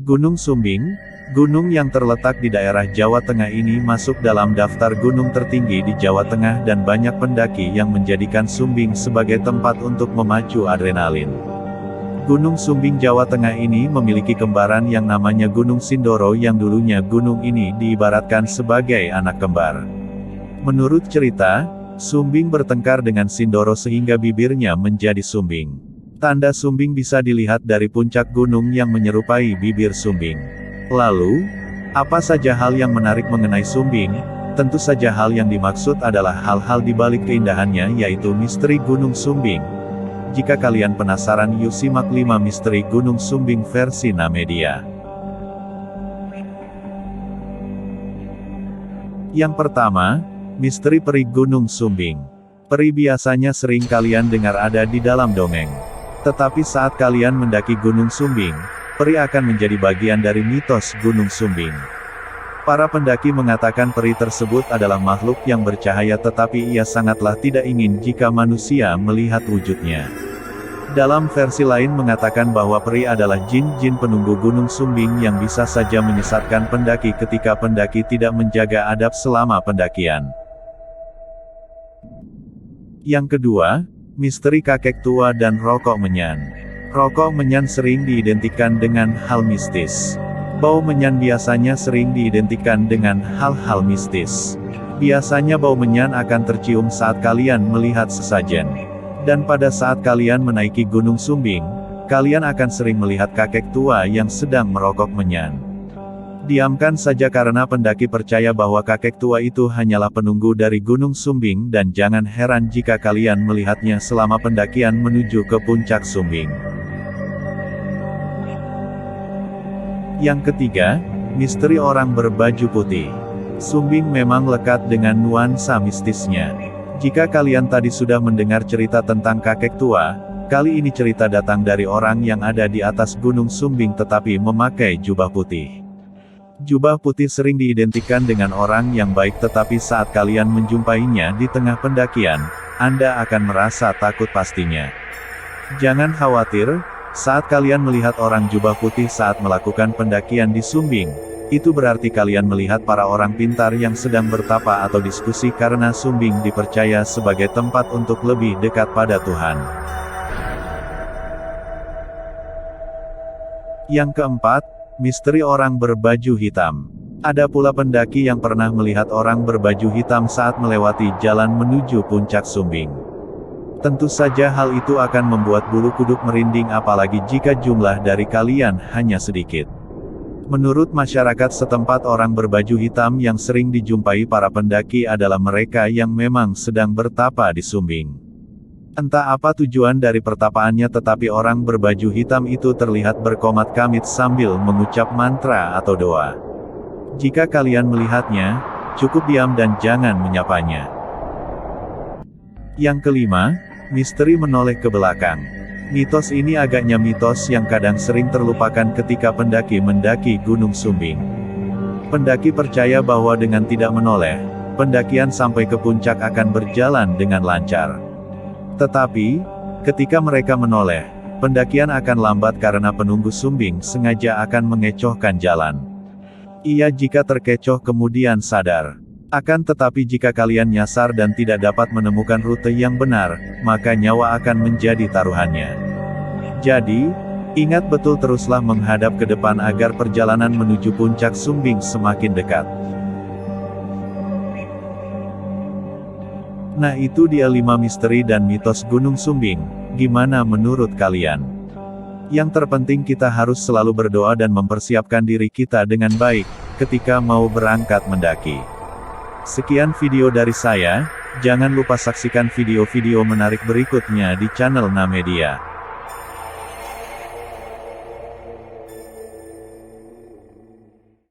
Gunung Sumbing, gunung yang terletak di daerah Jawa Tengah ini masuk dalam daftar gunung tertinggi di Jawa Tengah dan banyak pendaki yang menjadikan Sumbing sebagai tempat untuk memacu adrenalin. Gunung Sumbing Jawa Tengah ini memiliki kembaran yang namanya Gunung Sindoro yang dulunya gunung ini diibaratkan sebagai anak kembar. Menurut cerita, Sumbing bertengkar dengan Sindoro sehingga bibirnya menjadi sumbing. Tanda sumbing bisa dilihat dari puncak gunung yang menyerupai bibir sumbing. Lalu, apa saja hal yang menarik mengenai Sumbing? Tentu saja hal yang dimaksud adalah hal-hal di balik keindahannya yaitu misteri Gunung Sumbing. Jika kalian penasaran, yuk simak 5 misteri Gunung Sumbing versi Namedia. Yang pertama, misteri peri Gunung Sumbing. Peri biasanya sering kalian dengar ada di dalam dongeng. Tetapi saat kalian mendaki Gunung Sumbing, peri akan menjadi bagian dari mitos Gunung Sumbing. Para pendaki mengatakan peri tersebut adalah makhluk yang bercahaya tetapi ia sangatlah tidak ingin jika manusia melihat wujudnya. Dalam versi lain mengatakan bahwa peri adalah jin-jin penunggu Gunung Sumbing yang bisa saja menyesatkan pendaki ketika pendaki tidak menjaga adab selama pendakian. Yang kedua, misteri kakek tua dan rokok menyan. Rokok menyan sering diidentikan dengan hal mistis. Bau menyan biasanya sering diidentikan dengan hal-hal mistis. Biasanya bau menyan akan tercium saat kalian melihat sesajen. Dan pada saat kalian menaiki Gunung Sumbing, kalian akan sering melihat kakek tua yang sedang merokok menyan. Diamkan saja karena pendaki percaya bahwa kakek tua itu hanyalah penunggu dari Gunung Sumbing dan jangan heran jika kalian melihatnya selama pendakian menuju ke puncak Sumbing. Yang ketiga, misteri orang berbaju putih. Sumbing memang lekat dengan nuansa mistisnya. Jika kalian tadi sudah mendengar cerita tentang kakek tua, kali ini cerita datang dari orang yang ada di atas Gunung Sumbing tetapi memakai jubah putih. Jubah putih sering diidentikan dengan orang yang baik tetapi saat kalian menjumpainya di tengah pendakian, Anda akan merasa takut pastinya. Jangan khawatir, saat kalian melihat orang jubah putih saat melakukan pendakian di Sumbing, itu berarti kalian melihat para orang pintar yang sedang bertapa atau diskusi karena Sumbing dipercaya sebagai tempat untuk lebih dekat pada Tuhan. Yang keempat, misteri orang berbaju hitam. Ada pula pendaki yang pernah melihat orang berbaju hitam saat melewati jalan menuju puncak Sumbing. Tentu saja hal itu akan membuat bulu kuduk merinding apalagi jika jumlah dari kalian hanya sedikit. Menurut masyarakat setempat orang berbaju hitam yang sering dijumpai para pendaki adalah mereka yang memang sedang bertapa di Sumbing. Entah apa tujuan dari pertapaannya tetapi orang berbaju hitam itu terlihat berkomat-kamit sambil mengucap mantra atau doa. Jika kalian melihatnya, cukup diam dan jangan menyapanya. Yang kelima, misteri menoleh ke belakang. Mitos ini agaknya mitos yang kadang sering terlupakan ketika pendaki mendaki Gunung Sumbing. Pendaki percaya bahwa dengan tidak menoleh, pendakian sampai ke puncak akan berjalan dengan lancar. Tetapi, ketika mereka menoleh, pendakian akan lambat karena penunggu Sumbing sengaja akan mengecohkan jalan. Ia jika terkecoh kemudian sadar. Akan tetapi jika kalian nyasar dan tidak dapat menemukan rute yang benar, maka nyawa akan menjadi taruhannya. Jadi, ingat betul teruslah menghadap ke depan agar perjalanan menuju puncak Sumbing semakin dekat. Nah itu dia 5 misteri dan mitos Gunung Sumbing, gimana menurut kalian? Yang terpenting kita harus selalu berdoa dan mempersiapkan diri kita dengan baik, ketika mau berangkat mendaki. Sekian video dari saya, jangan lupa saksikan video-video menarik berikutnya di channel Namedia.